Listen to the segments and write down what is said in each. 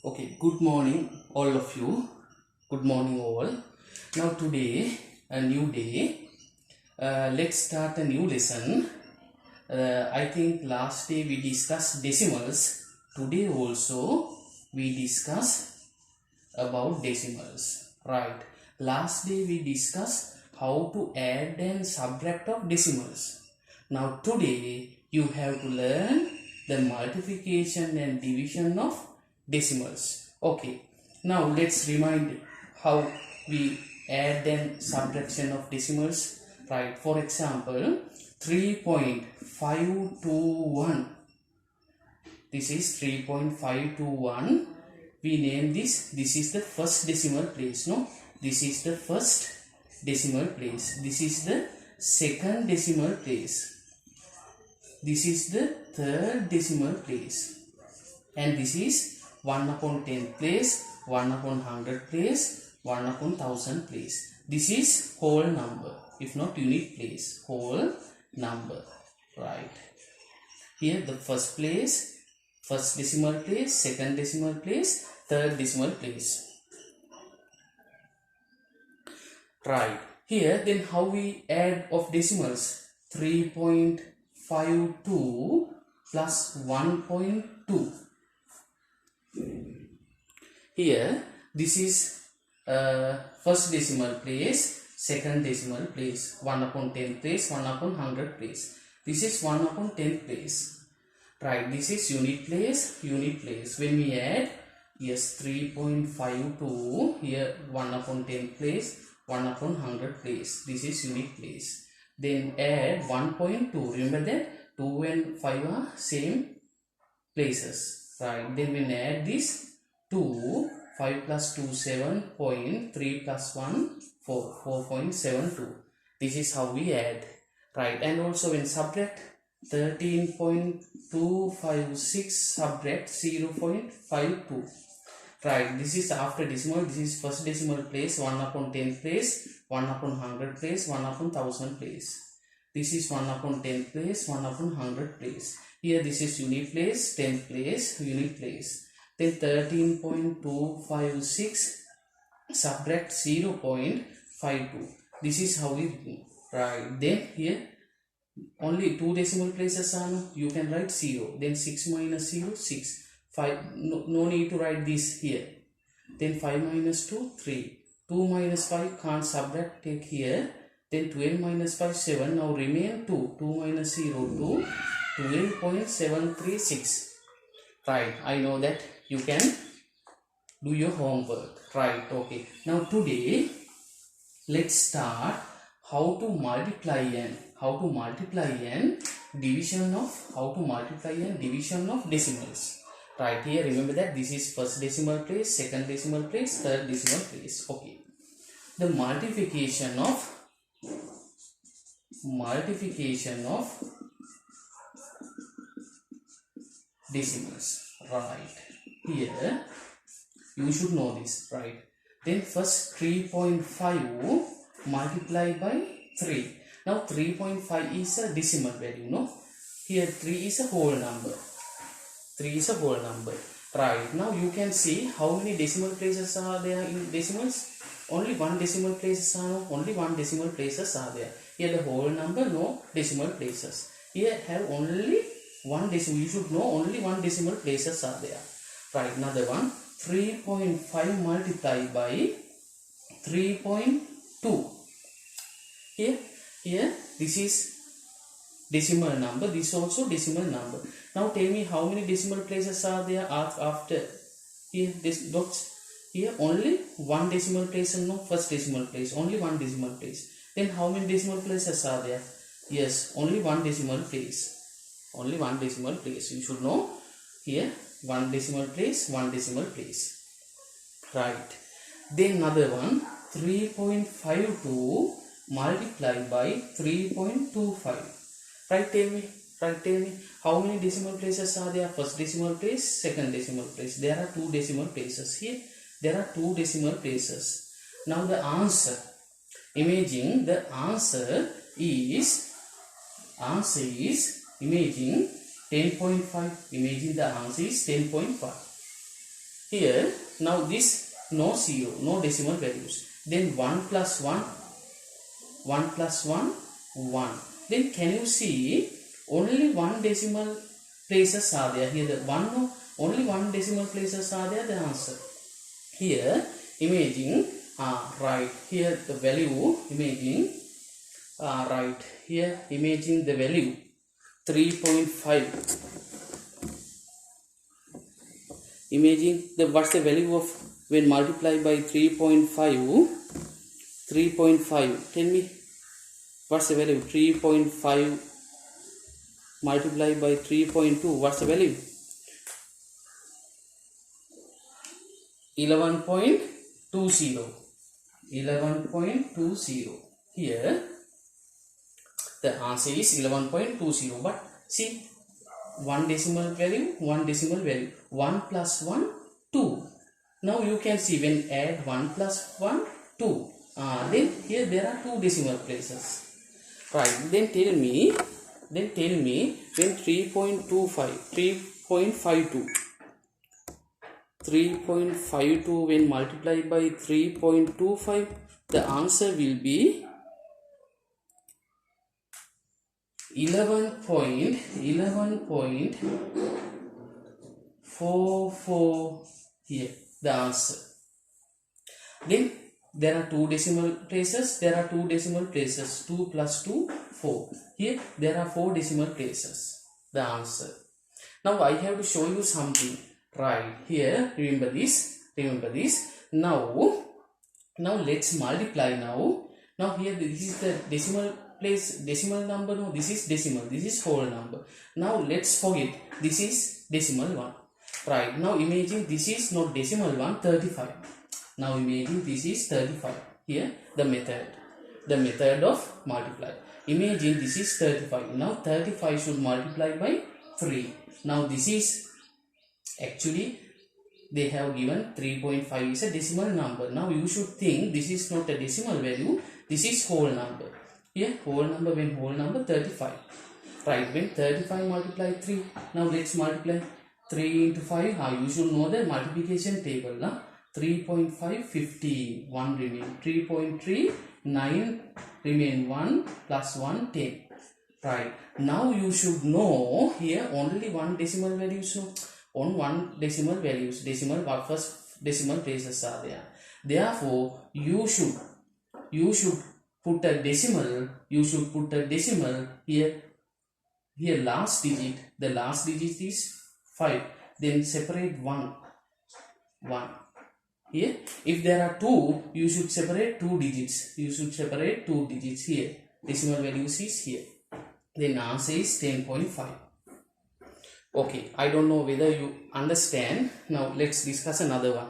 Okay, good morning all of you. Good morning all. Now today a new day. Let's start a new lesson. I think last day we discussed decimals. Today also we discuss about decimals. Right. Last day we discussed how to add and subtract of decimals. Now today you have to learn the multiplication and division of decimals. Okay, now let's remind how we add and subtraction of decimals. Right, for example 3.521, this is 3.521. we name this is the first decimal place. No, this is the first decimal place, this is the second decimal place, this is the third decimal place, and this is 1 upon 10 place, 1 upon 100 place, 1 upon 1000 place. This is whole number, if not unit place, whole number. Right, here the first place, first decimal place, second decimal place, third decimal place. Right, here then how we add of decimals? 3.52 plus 1.2. Here this is first decimal place, second decimal place, 1 upon 10 place, 1 upon 100 place. This is 1 upon 10 place. Right, this is unit place, unit place. When we add, yes, 3.52, here 1 upon 10 place, 1 upon 100 place. This is unit place. Then add 1.2. Remember that 2 and 5 are same places. Right, then when add this 2, 5 plus 2, 7, 3 plus 1, 4, 4.72. This is how we add. Right, and also when subtract, 13.256 subtract 0.52. Right, this is after decimal, this is first decimal place, 1 upon 10 place, 1 upon 100 place, 1 upon 1000 place. This is 1 upon 10 place, 1 upon 100 place. Here this is unit place, 10th place, unit place. Then 13.256 subtract 0.52. This is how we do. Right, then here only two decimal places are, you can write 0. Then 6 minus 0, 6. 5, no need to write this here. Then 5 minus 2, 3. 2 minus 5 can't subtract, take here. Then 12 minus 5, 7. Now remain 2. 2 minus 0, 2. 12.736. Right, I know that you can do your homework. Right, okay. Now today let's start how to multiply and division of decimals. Right, here remember that this is first decimal place, second decimal place, third decimal place. Okay, the multiplication of decimals. Right, here you should know this. Right, then first 3.5 multiplied by 3. Now 3.5 is a decimal value, no? Here 3 is a whole number. 3 is a whole number. Right, now you can see how many decimal places are there in decimals. Only one decimal places are, only one decimal places are there. Here the whole number, no decimal places. Here have only one decimal. You should know only one decimal places are there. Right, another one. 3.5 multiplied by 3.2. Here this is decimal number, this also decimal number. Now tell me how many decimal places are there after here this dots. Here only one decimal place and no first decimal place, only one decimal place. Then how many decimal places are there? Yes, only one decimal place, only one decimal place. You should know here one decimal place, one decimal place. Right, then another one, 3.52 multiplied by 3.25. Right, tell me how many decimal places are there? First decimal place, second decimal place. There are two decimal places. Here there are two decimal places. Now the answer, imagine the answer is imagine 10.5. Imagine the answer is 10.5. here. Now this no 0, no decimal values. Then 1 plus 1, 1 plus 1, 1. Then can you see only one decimal places are there. Here the one, only one decimal places are there, the answer. Here imaging, right, here the value, imaging, right, here imaging the value 3.5. Imagine what's the value of when multiplied by 3.5? 3.5. Tell me, what's the value? 3.5 multiplied by 3.2. What's the value? 11.20. 11.20. Here the answer is 11.20. But see, one decimal value, 1 plus 1, 2. Now you can see when add 1 plus 1, 2. Then here there are two decimal places. Right, then tell me when 3.25, 3.52 when multiplied by 3.25, the answer will be 11.44 here, the answer. Then there are two decimal places, 2 plus 2, 4. Here there are 4 decimal places, the answer. Now I have to show you something. Right, here remember this. Now let's multiply now. Now here this is the decimal number. No, this is decimal, this is whole number. Now let's forget this is decimal 1. Right, now imagine this is not decimal 1, 35. Now imagine this is 35. Here the method of multiply. Imagine this is 35. Now 35 should multiply by 3. Now this is actually they have given 3.5 is a decimal number. Now you should think this is not a decimal value, this is whole number. Here whole number, when whole number 35. Right, when 35 multiply 3. Now let's multiply 3 into 5. You should know the multiplication table. 3.5, 15, 1 remain. 3.3, 9 remain, 1 plus 1, 10. Right, now you should know here only one decimal values. No, on one decimal values, first decimal places are there. Therefore you should put a decimal. Here last digit, the last digit is 5. Then separate 1. Here if there are 2, you should separate 2 digits. Here decimal values is here. Then answer is 10.5. Okay, I don't know whether you understand. Now let's discuss another one.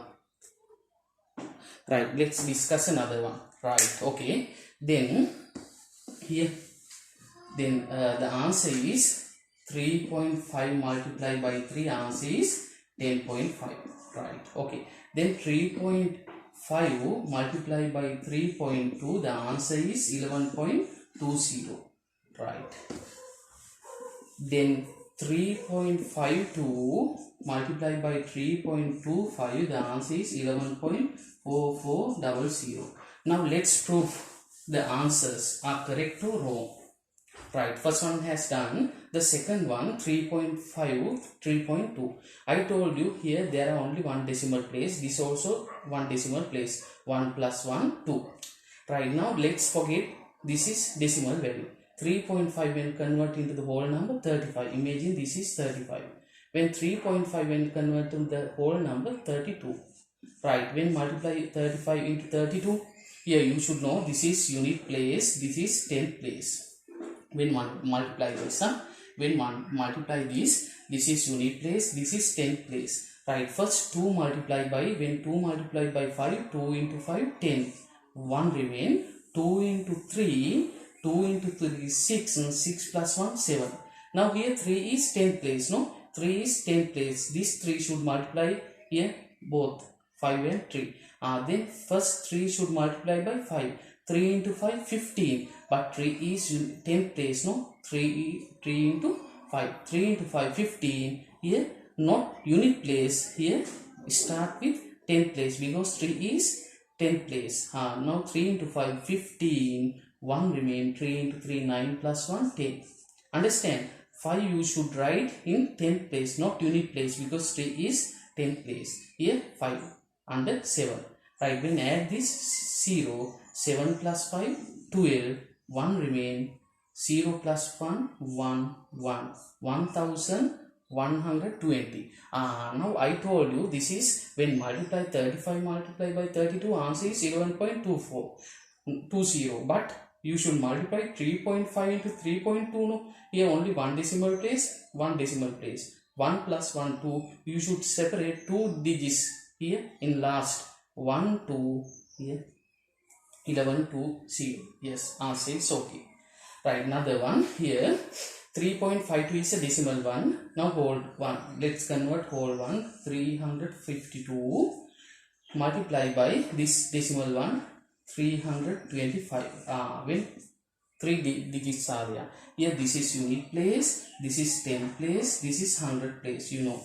Right, Right, okay. Then here, the answer is 3.5 multiplied by 3. Answer is 10.5. Right, okay. Then 3.5 multiplied by 3.2. The answer is 11.20. Right. Then 3.52 multiplied by 3.25, the answer is 11.4400. Now let's prove the answers are correct or wrong. Right, first one has done. The second one 3.5, 3.2. I told you here there are only one decimal place. This also one decimal place. 1 plus 1, 2. Right, now let's forget this is decimal value. 3.5 when convert into the whole number, 35. Imagine this is 35. When 3.5 when convert to the whole number, 32. Right, when multiply 35 into 32, here you should know this is unit place, this is 10th place. When multiply this, this is unit place, this is 10th place. Right, first 2 multiplied by, when 2 multiplied by 5, 2 into 5, 10. 1 remain, 2 into 3, 2 into 3 is 6, and 6 plus 1, 7. Now here 3 is 10th place, no? 3 is 10th place. These 3 should multiply here both, 5 and 3. Then first 3 should multiply by 5. 3 into 5, 15. But 3 is 10th place, no? 3 into 5. 3 into 5, 15. Here not unit place, here start with 10th place because 3 is 10th place. Now 3 into 5, 15. 1 remain. 3 into 3, 9 plus 1, 10. Understand? 5 you should write in 10th place, not unit place, because 3 is 10th place. Here 5 under 7. Right, when add this 0, 7 plus 5, 12. 1 remain. 0 plus 1, 1, 1. 1120. Now I told you this is when multiply 35 multiply by 32, answer is 11.20, but you should multiply 3.5 into 3.2. No, here only one decimal place, 1 plus 1, 2. You should separate 2 digits here in last. 1, 2, here 1120. Yes, answer is okay. Right, another one here. 3.52 is a decimal one. Now whole one. Let's convert whole one. 352 multiply by this decimal one. 325. When 3 digits are there. Here this is unit place. This is 10 place. This is 100 place. You know.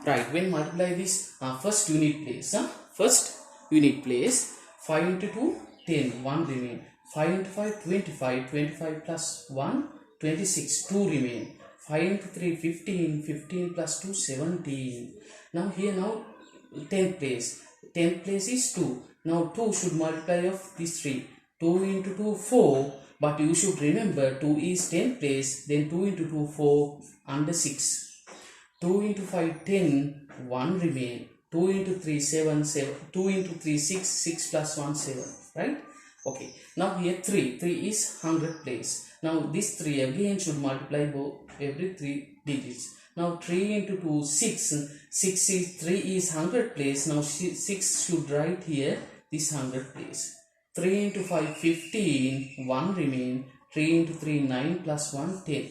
Right. When multiply this first unit place. First unit place. 5 into 2. 10, 1 remain. 5 into 5, 25, 25 plus 1, 26, 2 remain. 5 into 3, 15, 15 plus 2, 17. Now here 10th place. 10th place is 2. Now 2 should multiply of these 3. 2 into 2, 4. But you should remember 2 is 10th place. Then 2 into 2, 4 under 6. 2 into 5, 10, 1 remain. 2 into 3, 7, 7. 2 into 3, 6, 6 plus 1, 7. Right? Okay. Now here 3 is 100 place. Now this 3 again should multiply every 3 digits. Now 3 into 2, 6. 6 is 3 is 100 place. Now 6 should write here this 100 place. 3 into 5, 15. 1 remain. 3 into 3, 9 plus 1, 10.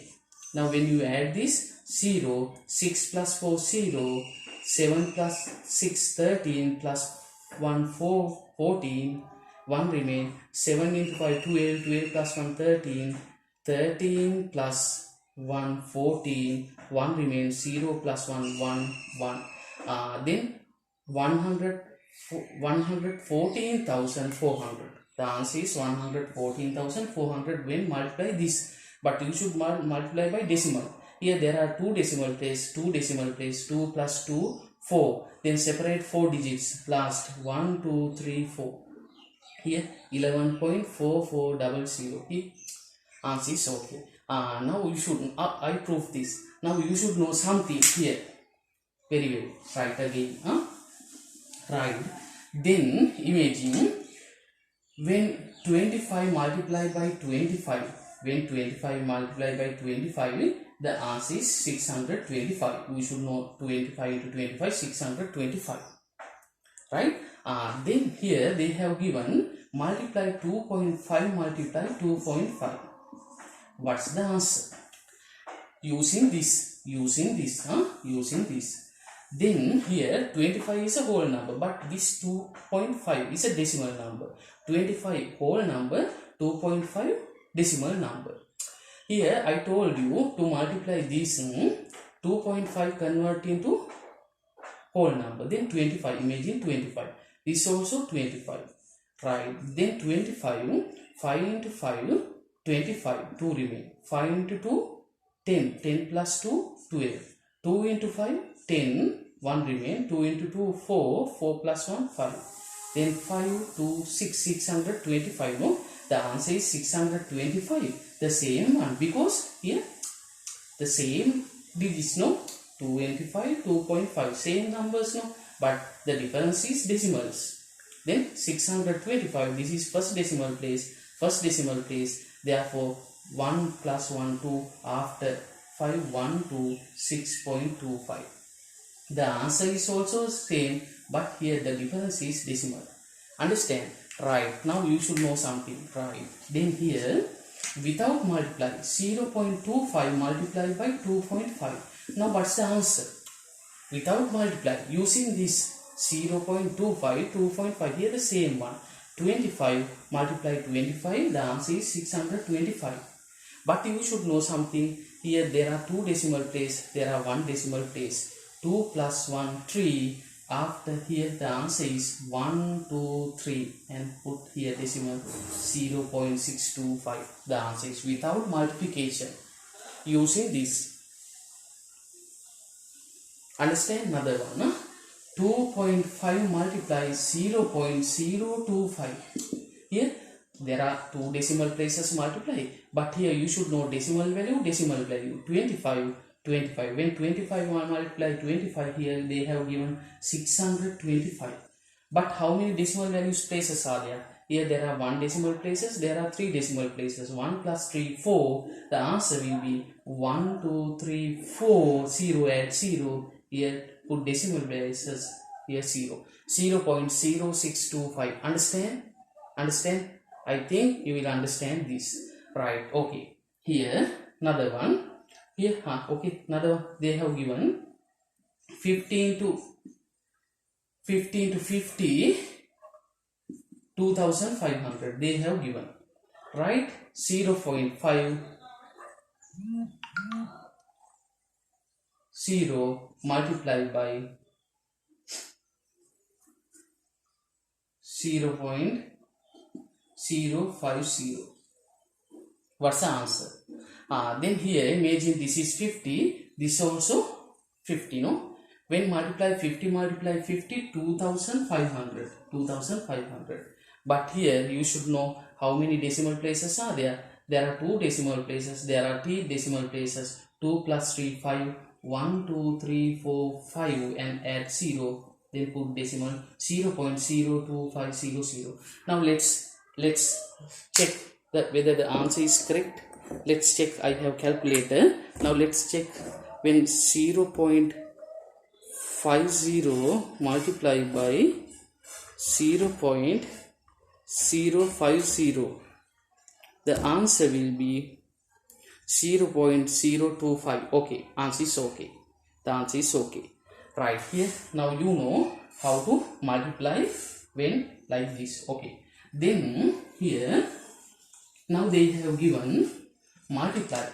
Now when you add this 0, 6 plus 4, 0. 7 plus 6, 13 plus 1, 4, 14. 1 remain. 7 into 5, 12. 12 plus 1, 13. 13 plus 1, 14. 1 remains. 0 plus 1, 1, 1. Then 114,400. The answer is 114,400 when multiply this. But you should multiply by decimal. Here there are 2 decimal place, 2 decimal place, 2 plus 2, 4. Then separate 4 digits. Last 1, 2, 3, 4. Here 11.4400. Here answer is okay. Now you should, I prove this. Now you should know something here. Very well. Right again. Right. Then imagine when 25 multiplied by 25. When 25 multiplied by 25, the answer is 625. We should know 25 into 25, 625. Right? Then here they have given multiply 2.5 multiply 2.5. What's the answer? Using this. Then here 25 is a whole number, but this 2.5 is a decimal number. 25 whole number, 2.5 decimal number. Here I told you to multiply this 2.5 convert into whole number. Then 25. Imagine 25. This also 25. Right. Then 25. 5 into 5. 25. 2 remain. 5 into 2. 10. 10 plus 2. 12. 2 into 5. 10. 1 remain. 2 into 2. 4. 4 plus 1. 5. Then 5 to 6. 625. No. The answer is 625. The same one, because here the same digits, no, 25, 2.5, same numbers, no, but the difference is decimals. Then 625, this is first decimal place, therefore 1 plus 1, 2, after 5, 1, 2, 6.25. The answer is also same, but here the difference is decimal. Understand? Right. Now you should know something. Right. Then here, without multiply, 0.25 multiplied by 2.5. Now what's the answer? Without multiply, using this 0.25, 2.5, here the same one. 25 multiply 25, the answer is 625. But you should know something. Here there are 2 decimal place, there are 1 decimal place. 2 plus 1, 3. After here the answer is 1, 2, 3 and put here decimal 0.625. The answer is without multiplication using this. Understand another one? 2.5 multiplies 0.025. Here there are 2 decimal places multiply, but here you should know decimal value. 25. When 25 multiply 25, here they have given 625. But how many decimal values places are there? Here there are 1 decimal places, there are 3 decimal places. 1 plus 3, 4. The answer will be 1, 2, 3, 4. 0, add 0. Here put decimal places, here 0. 0.0625. Understand? I think you will understand this. Right, okay. Here, another one. Here, okay, another one. They have given 15 to 50, 2500. They have given. Right? 0.5. 0 multiplied by 0.050. What's the answer? Then here imagine this is 50, this also 50, no? When multiply 50 multiply 50, 2500. But here you should know how many decimal places are there. There are 2 decimal places, there are 3 decimal places. 2 plus 3, 5. 1, 2, 3, 4, 5 and add 0. Then put decimal 0.02500. Now let's check whether the answer is correct. Let's check. I have calculator. Now let's check. When 0.50 multiplied by 0.050, the answer will be 0.025. Okay, answer is okay. The answer is okay. Right, here now you know how to multiply when like this. Okay, then here now they have given multiply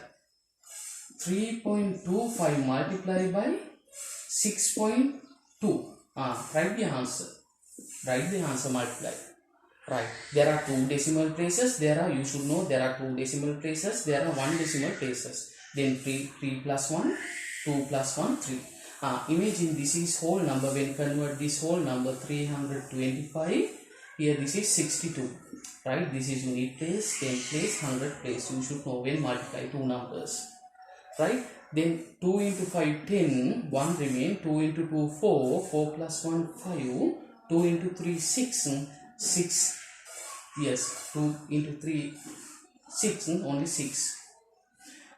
3.25 multiplied by 6.2. Write the answer. Multiply. Right, there are 2 decimal places. You should know there are 2 decimal places. There are 1 decimal places. Then 3 plus 1, 2 plus 1, 3. Imagine this is whole number. When convert this whole number 325. Here this is 62. Right, this is unit place, 10 place, 100 place. You should know when multiply 2 numbers. Right, then 2 into 5 10, 1 remain. 2 into 2 4, 4 plus 1 5, 2 into 3 6, 6. Yes, 2 into 3 6, only 6.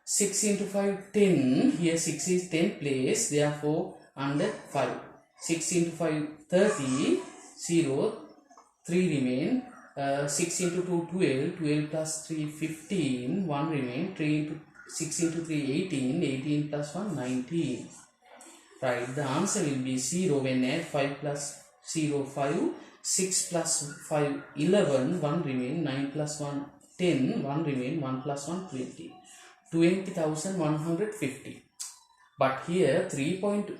6 into 5 10. Here 6 is 10 place, therefore under 5. 6 into 5 30, 0, 3 remain. 6 into 2 12, 12 plus 3 15, 1 remain. 6 into 3 18, 18 plus 1 19. Right, the answer will be 0 when add 5 plus 0 5, 6 plus 5 11, 1 remain. 9 plus 1 10, 1 remain. 1 plus 1 20. 20,150. But here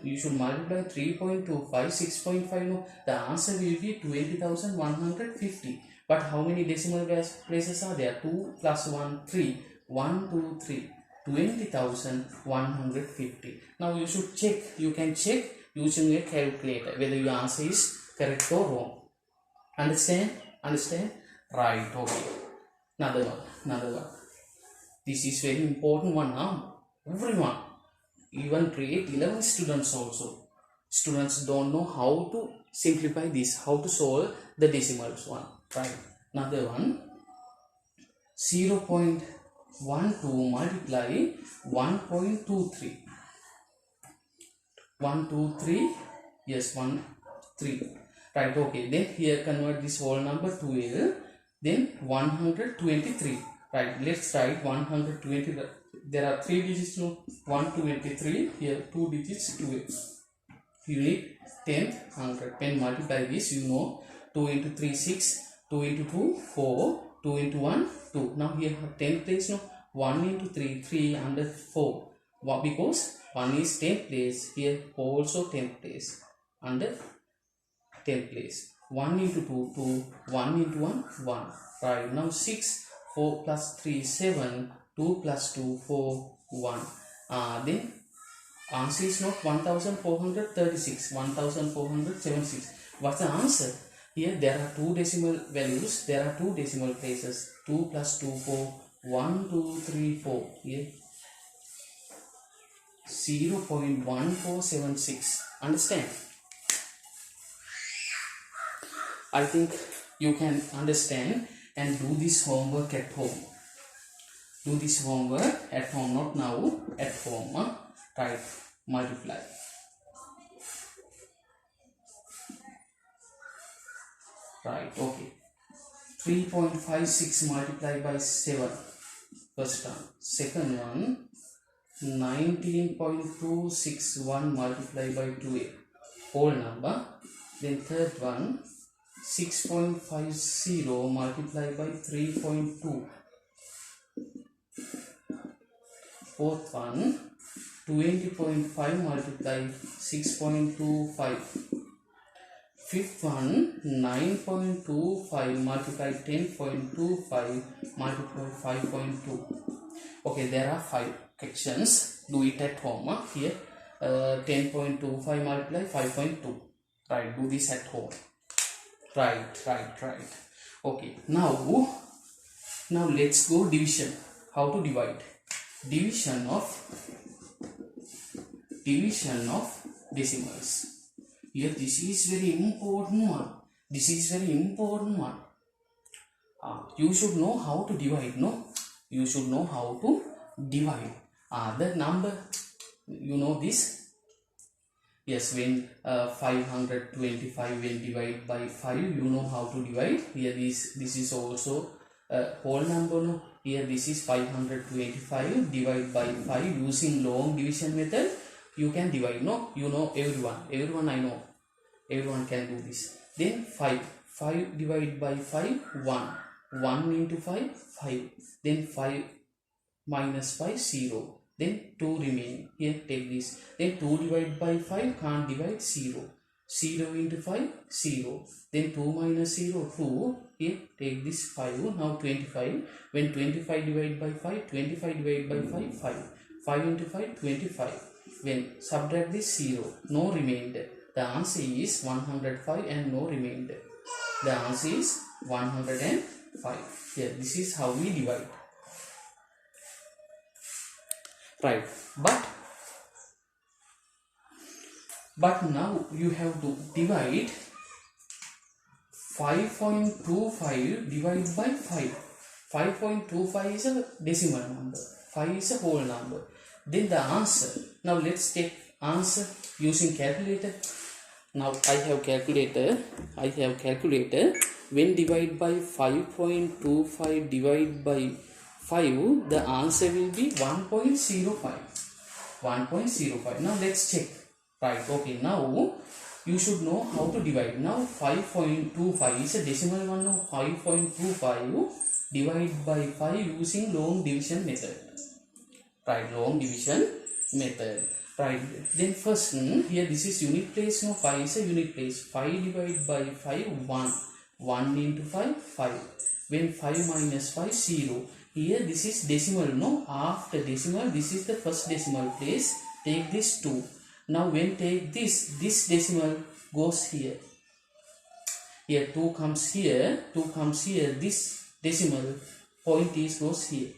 you should multiply 3.25, 6.5. No, the answer will be 20,150. But how many decimal places are there? 2 plus 1, 3. 1, 2, 3. 20,150. Now you should check. You can check using a calculator whether your answer is correct or wrong. Understand? Right. Okay. Another one. This is very important one now. Everyone, even grade 11 students also. Students don't know how to simplify this, how to solve the decimals one. Right. Another one. 0.12 multiply 1.23. 1, 2, 3. Yes, 1, 3. Right. Okay. Then here convert this whole number 12. Then 123. Right, let's write 120. There are 3 digits, no? 123. Here 2 digits, 12. You need 10th 100. When multiply this, you know 2 into 3 6, 2 into 2 4, 2 into 1 2. Now here 10 place, no? 1 into 3, 3 under 4. Because 1 is 10th place, here also 10th place, under 10th place. 1 into 2, 2, 1 into 1, 1. Right, now 6, 4 plus 3, 7, 2 plus 2, 4, 1. Then answer is not 1436, 1476. What's the answer? Here there are two decimal values, there are two decimal places. 2 plus 2, 4, 1, 2, 3, 4. Here 0.1476. Understand? I think you can understand and do this homework at home. Do this homework at home, not now, at home. Right, multiply. Right, okay. 3.56 multiplied by 7. First one. Second one, 19.261 multiplied by 2a. Whole number. Then third one, 6.50 multiplied by 3.2. Fourth one, 20.5 multiplied 6.25. Fifth one, 9.25 multiplied 10.25 multiplied 5.2. Okay, there are 5 questions. Do it at home. Here 10.25 multiplied 5.2. Right, do this at home. Right. Okay, now let's go division. How to divide? Division of decimals. Here this is very important one. This is very important one. You should know how to divide, no? You should know how to divide. The number, you know this? Yes, when 525 when divided by 5, you know how to divide. Here this is also a whole number, no? Here this is 525 divided by 5 using long division method. You can divide, no? You know everyone I know. Everyone can do this. Then 5 divided by 5, 1. 1 into 5, 5. Then 5 minus 5, 0. Then 2 remaining. Here take this. Then 2 divided by 5 can't divide 0. 0 into 5, 0. Then 2 minus 0, 2. Here take this 5. Now 25. When 25 divided by 5, 25 divided by 5, 5. 5 into 5, 25. When subtract this 0, no remainder. The answer is 105 and no remainder. The answer is 105. Here, this is how we divide. Right, but now you have to divide 5.25 divided by 5. 5.25 is a decimal number. 5 is a whole number. Then the answer. Now let's take answer using calculator. Now I have calculator. When divided by 5.25 divided by 5, the answer will be 1.05. 1.05. Now let's check. Right, okay. Now you should know how to divide. Now 5.25 is a decimal one. Now 5.25 divided by 5 using long division method. Right, long division method. Right, then first here this is unit place. No, 5 is a unit place. 5 divided by 5, 1. 1 into 5, 5. When 5 minus 5, 0. Here this is decimal, no? After decimal, this is the first decimal place. Take this 2. Now when take this decimal goes here. Here 2 comes here, this decimal point goes here.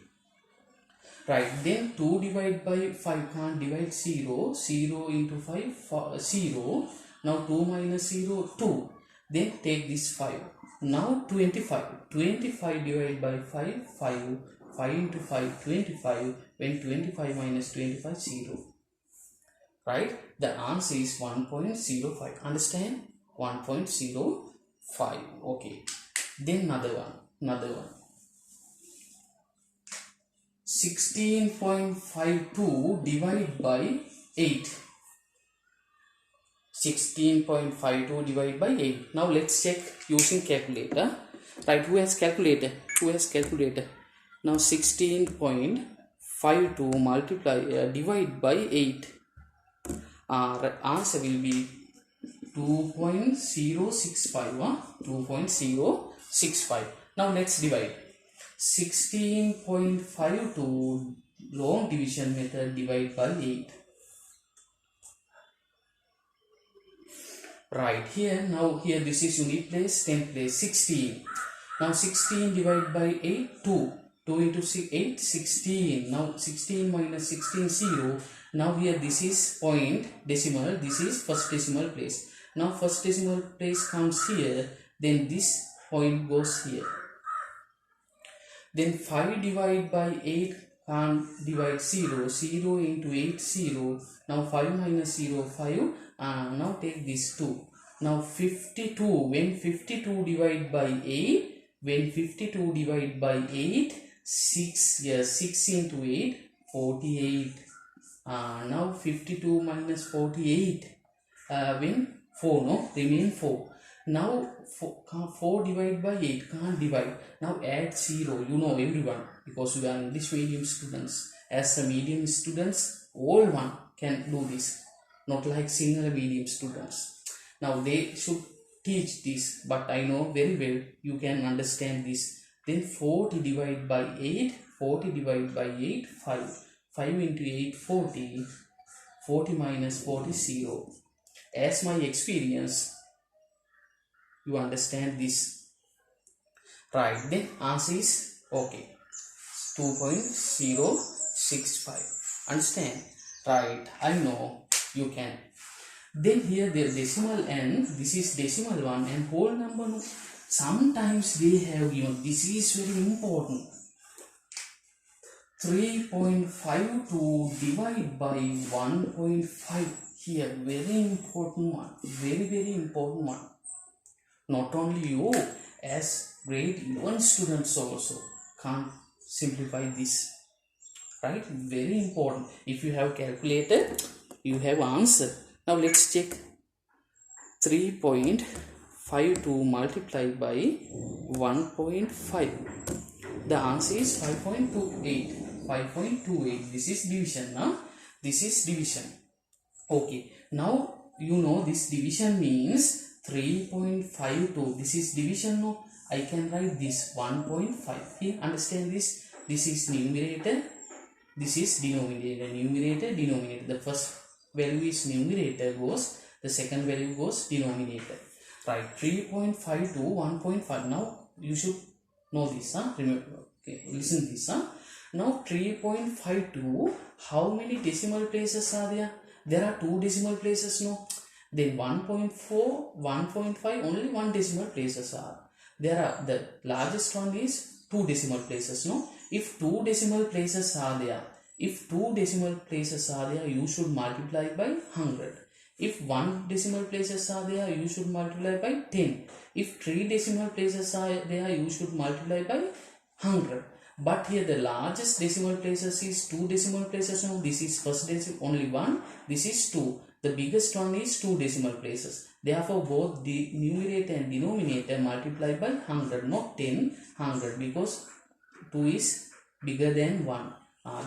Right, then 2 divided by 5 can't divide 0. 0 into 5, 0. Now 2 minus 0, 2. Then take this 5. Now 25. 25 divided by 5, 5. 5 into 5, 25. When 25 minus 25, 0. Right, the answer is 1.05. Understand? 1.05. Okay. Then another one. 16.52 divided by 8. 16.52 divided by 8. Now let's check using calculator. Right, who has calculator? Now 16.52 multiply divide by 8. Our answer will be 2.065. 2.065. Now let's divide. 16.52 long division method divide by 8. Right here, now here this is unit place, 10th place, 16. Now 16 divided by 8, 2. 2 into 8, 16. Now 16 minus 16, 0. Now here this is point decimal, this is first decimal place. Now first decimal place comes here, then this point goes here. Then 5 divided by 8 can't divide 0. 0 into 8, 0. Now 5 minus 0, 5. Now take this 2. Now 52. When 52 divided by 8, when 52 divided by 8, 6. Yes, 6 into 8, 48. Now 52 minus 48. When 4, no, remain 4. Now 4 divided by 8 can't divide. Now add 0. You know everyone, because we are English medium students. As a medium students, all one can do this. Not like Sinhala medium students. Now they should teach this, but I know very well you can understand this. Then 40 divided by 8. 40 divided by 8, 5. 5 into 8, 40. 40 minus 40, 0. As my experience, you understand this. Right, then answer is okay. 2.065. Understand? Right, I know you can. Then here the decimal n, this is decimal one, and whole number, no. Sometimes they have given, this is very important. 3.52 divided by 1.5. Here, very important one. Very, very important one. Not only you, as grade 11 students also can't simplify this. Right? Very important. If you have calculated, you have answer. Now let's check. 3.52 multiplied by 1.5. The answer is 5.28. 5.28. This is division. Now this is division. Okay. Now you know this division means 3.52. This is division. No, I can write this 1.5. Here, understand this. This is numerator. This is denominator. Numerator, denominator. The first value is numerator goes. The second value goes denominator. Right. 3.52, 1.5. Now you should know this. Remember. Okay. Listen this. Now 3.52. How many decimal places are there? There are 2 decimal places. No. Then 1.4, 1.5, only 1 decimal places are. There are, the largest one is 2 decimal places. No. If 2 decimal places are there, you should multiply by 100. If 1 decimal places are there, you should multiply by 10. If 3 decimal places are there, you should multiply by 100. But here the largest decimal places is 2 decimal places. No, this is first decimal, only 1. This is 2. The biggest one is 2 decimal places. Therefore, both the numerator and denominator multiply by 100, not 10, 100, because 2 is bigger than 1.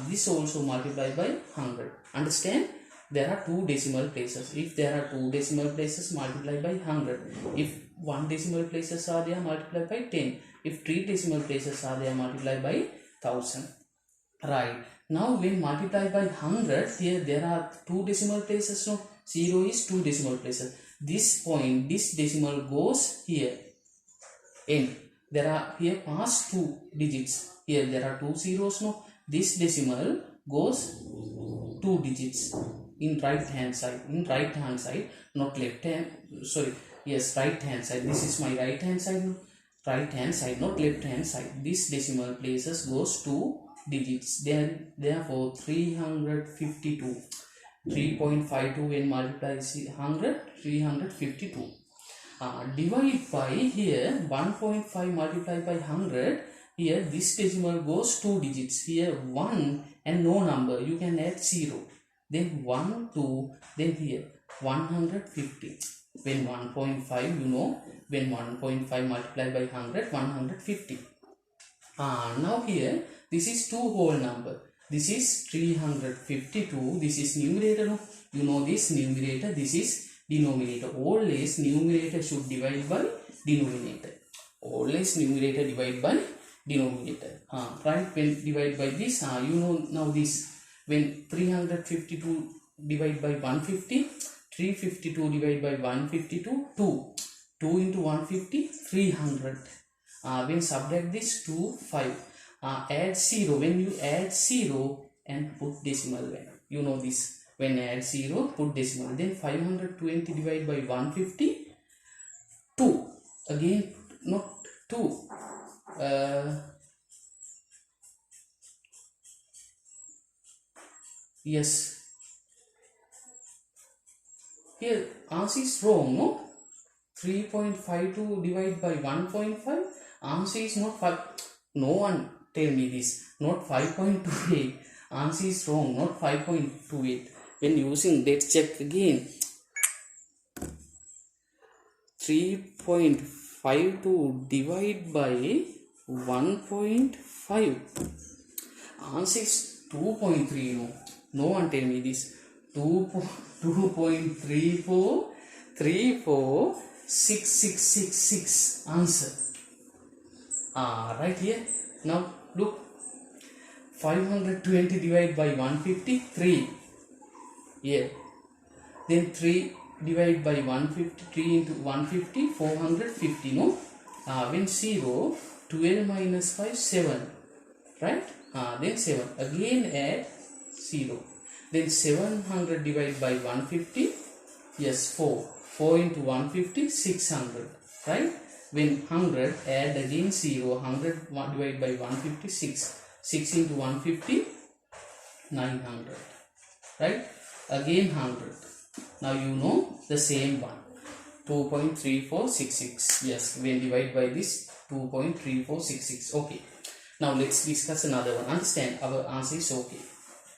This also multiply by 100. Understand? There are 2 decimal places. If there are 2 decimal places, multiply by 100. If 1 decimal places are there, multiply by 10. If 3 decimal places are there, multiply by 1000. Right. Now when multiply by 100, here there are 2 decimal places. So 0 is 2 decimal places. This point, this decimal goes here. N. There are here past 2 digits. Here there are 2 zeros. No. This decimal goes 2 digits in right hand side. In right hand side, not left hand. Sorry. Yes, right hand side. This is my right hand side. No. Right hand side, not left hand side. This decimal places goes 2 digits. Then therefore 352. 3.52 when multiplied 100, 352. Divide by here 1.5 multiplied by 100. Here this decimal goes 2 digits. Here 1 and no number. You can add 0. Then 1, 2. Then here 150. When 1.5, you know, when 1.5 multiplied by 100, 150. Now here, this is two whole number. This is 352. This is numerator. No? You know this numerator. This is denominator. Always numerator should divide by denominator. Always numerator divide by denominator. Right? When divide by this, you know now this. When 352 divide by 150, 352 divide by 152, 2. 2 into 150, 300. When subtract this 2, 5. Add 0. When you add 0 and put decimal value. You know this. When add 0, put decimal. Then 520 divided by 150, 2. Again, not 2. Yes. Here, answer is wrong, no? 3.52 divided by 1.5. Answer is not 5. No one tell me this. Not 5.28. Answer is wrong. Not 5.28. When using, let's check again. 3.52 divided by 1.5. Answer is 2.3. No. No one tell me this. 2.34. Answer. Right here. Now look. 520 divided by 150. 3. Here. Then 3 divided by 150. 3 into 150. 450. No. When 0. 12 minus 5. 7. Right. Then 7. Again add 0. Then 700 divided by 150. Yes, 4. 4 into 150, 600. Right? When 100, add again 0. 100 divided by 150, 6. 6 into 150, 900. Right? Again 100. Now you know the same one. 2.3466. Yes, when divided by this, 2.3466. Okay. Now let's discuss another one. Understand? Our answer is okay.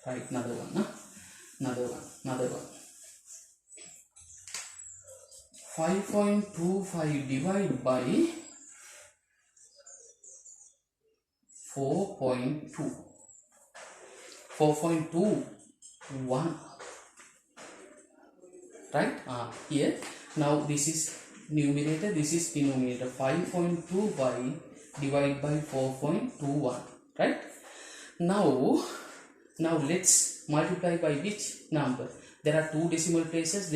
Right? Another one. Huh? Another one. 5.25 divided by 4.2. 4.21. Right? Here. Now this is numerator. This is denominator. 5.25 divided by 4.21. Right? Now let's multiply by which number? There are two decimal places.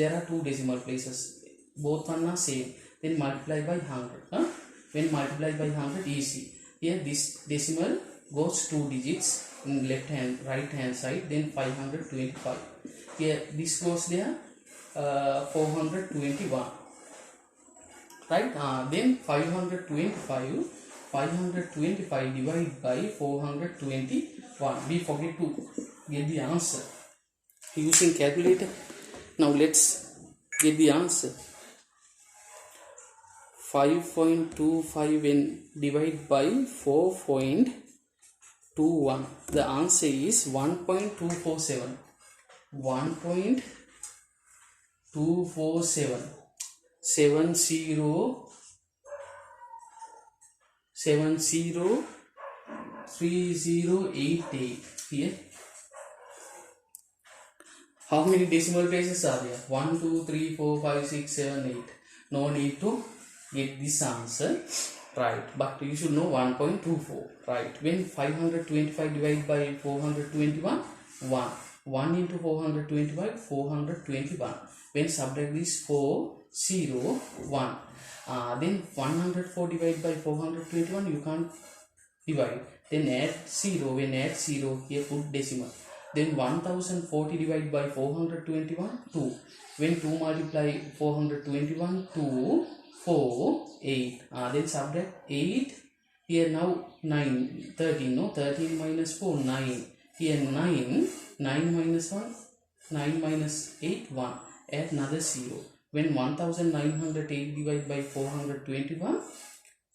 Both one are same. Then multiply by 100. When multiply by 100, easy. Here this decimal goes 2 digits in left hand, right hand side. Then 525. Here this goes there. 421. Right? Then 525 divided by 421. We forget to get the answer using calculator. Now let's get the answer. 5.25 when divided by 4.21. The answer is 1.247. 1.247. 703088. Here. How many decimal places are there? 1, 2, 3, 4, 5, 6, 7, 8. No need to get this answer. Right. But you should know 1.24. Right. When 525 divided by 421, 1. 1 into 425, 421. When subtract this 4, 0, 1. Then 104 divided by 421, you can't divide. Then add 0. When add 0, here put decimal. Then 1040 divided by 421, 2. When 2 multiply 421, 2, 4, 8. Then subtract 8. Here now 9, 13. No, 13 minus 4, 9. Here 9, 9 minus 1, 9 minus 8, 1. Add another 0. When 1908 divided by 421,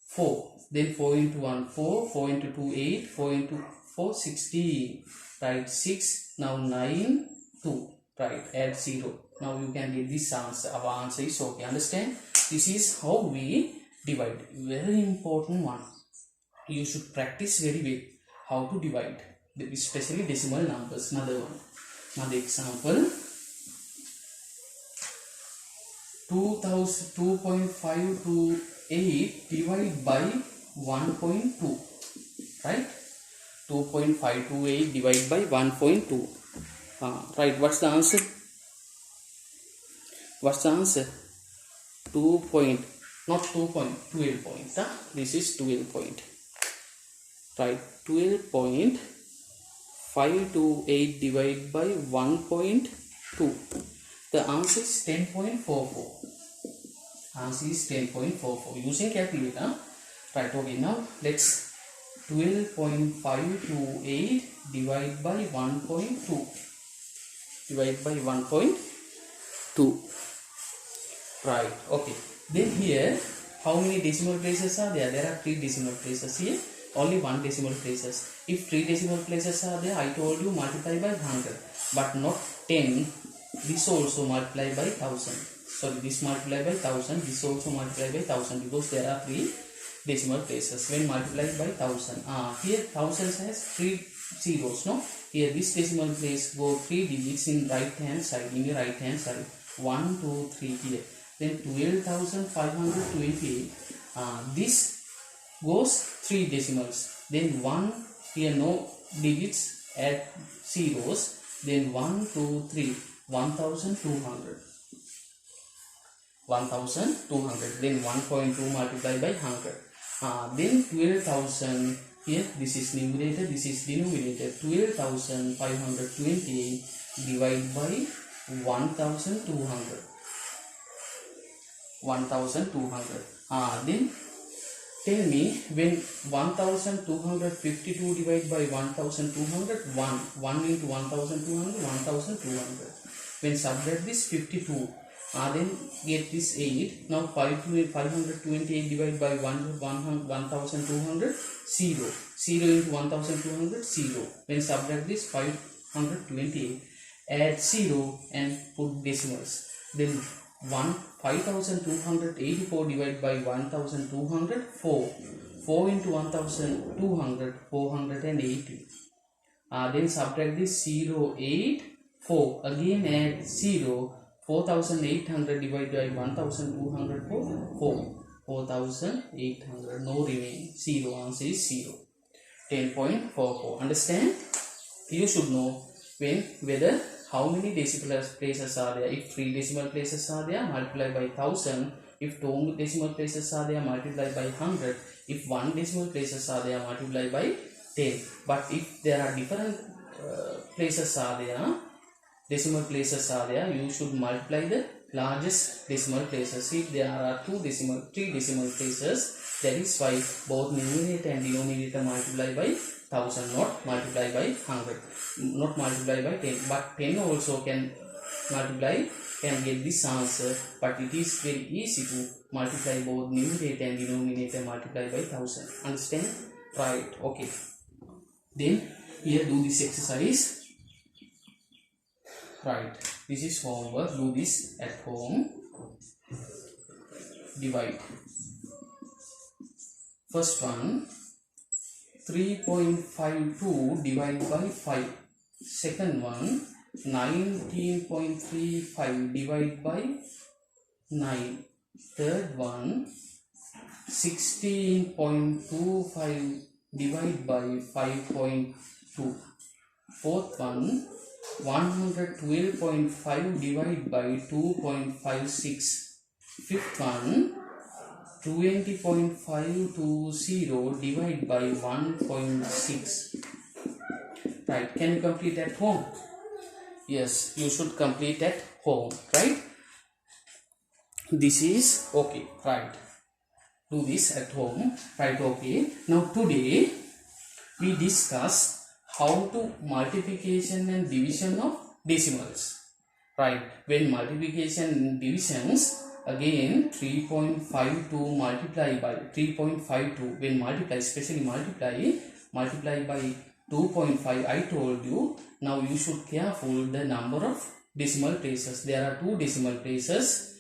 4. Then 4 into 1, 4. 4 into 2, 8. 4 into 4, 16. Right, 6. Now 9, 2. Right, add 0. Now you can get this answer. Our answer is okay. Understand? This is how we divide. Very important one. you should practice very well how to divide, especially decimal numbers. Another example, 2.528 divided by 1.2, right? 2.528 divided by 1.2. Right, what's the answer? What's the answer? 2 point, not 2 point, 12 point. This is 12 point. Right, 12.528 divided by 1.2. The answer is 10.44. Answer is 10.44 using calculator. Right, okay, now let's 12.528 divided by 1.2. Divide by 1.2. Right, okay. Then here, how many decimal places are there? There are 3 decimal places here. Only 1 decimal places. If 3 decimal places are there, I told you multiply by 100. But not 10. This also multiply by 1000. Sorry, this multiply by 1000. This also multiply by 1000 because there are 3 decimal places. When multiplied by 1000. Here 1000 has 3 zeros, no? Here this decimal place go 3 digits in right hand side. In the right hand side. 1, 2, 3 here. Then 12,528. This goes 3 decimals. Then 1 here, no digits, add zeros. Then 1, 2, 3, 1,200. 1,200. Then 1.2 multiplied by 100. Then 12,000 here. This is numerator. This is denominator. 12,528 divided by 1,200. 1,200. Then tell me, when 1,252 divided by 1,200, 1 into 1,200, 1,200. When subtract this 52, then get this 8. Now 528 divided by 1,200, 0. 0 into 1,200, 0. When subtract this 528, add 0 and put decimals. Then 5,284 divided by 1,200, 4. 4 into 1,200, 480. Then subtract this 0, 8, 4. Again add 0. 4,800 divided by 1,200, 4. 4,800. No remain. 0. Answer is 0. 10.44. Understand? You should know whether how many decimal places are there. If 3 decimal places are there, multiply by 1000. If 2 decimal places are there, multiply by 100. If 1 decimal places are there, multiply by 10. But if there are different places are there, decimal places are there, you should multiply the largest decimal places. If there are 3 decimal places, that is why both numerator and denominator multiply by 1000, not multiply by 100, not multiply by 10. But 10 also can multiply, can get this answer. But it is very easy to multiply both numerator and denominator multiply by 1000. Understand? Right. Okay. Then here do this exercise. Right, this is homework. Do this at home. Divide. First one, 3.52 divided by 5. Second one, 19.35 divided by 9. Third one, 16.25 divided by 5.2. Fourth one, 112.5 divided by 2.56. Fifth one, 20.520 divided by 1.6. Right, can you complete at home? Yes, you should complete at home, right? This is okay, right? Do this at home, right? Okay. Now today we discuss how to multiplication and division of decimals, right? When multiplication and divisions, again 3.52 multiply by 3.52, when multiply, especially multiply by 2.5, I told you. Now you should careful the number of decimal places. There are 2 decimal places.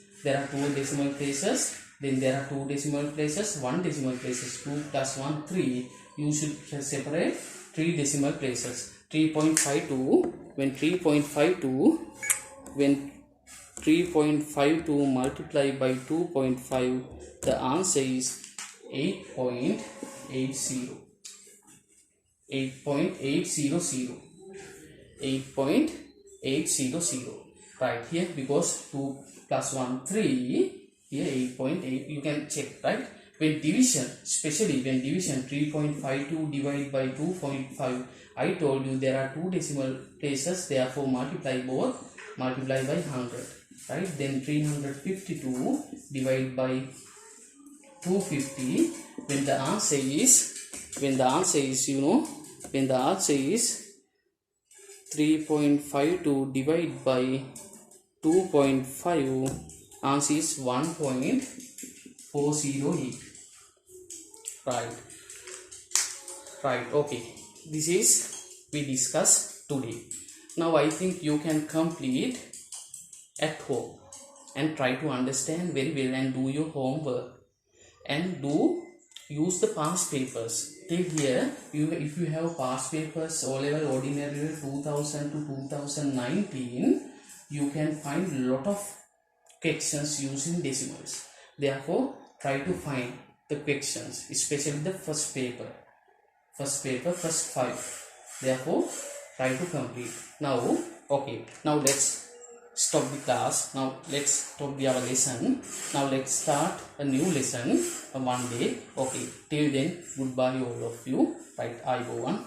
then there are 2 decimal places, 1 decimal places, 2 plus 1 3. You should separate 3 decimal places. 3.52, when 3.52 multiplied by 2.5, the answer is 8.80. 8.800. Right here, because 2 plus 1 3, here 8.8. You can check, right? When division, especially when division 3.52 divided by 2.5, I told you there are 2 decimal places, therefore multiply both, multiply by 100, right? Then 352 divided by 250, when the answer is 3.52 divided by 2.5, answer is 1.408. Right, okay, this is we discussed today. Now I think you can complete at home and try to understand very well and do your homework and use the past papers. Till here, if you have past papers O-level, ordinary level 2000 to 2019, you can find a lot of questions using decimals. Therefore, try to find the questions, especially the first paper, first 5. Therefore, try to complete. Now, okay, now let's stop the class. Now let's stop our lesson. Now let's start a new lesson one day. Okay, till then, goodbye all of you. Right, I go on.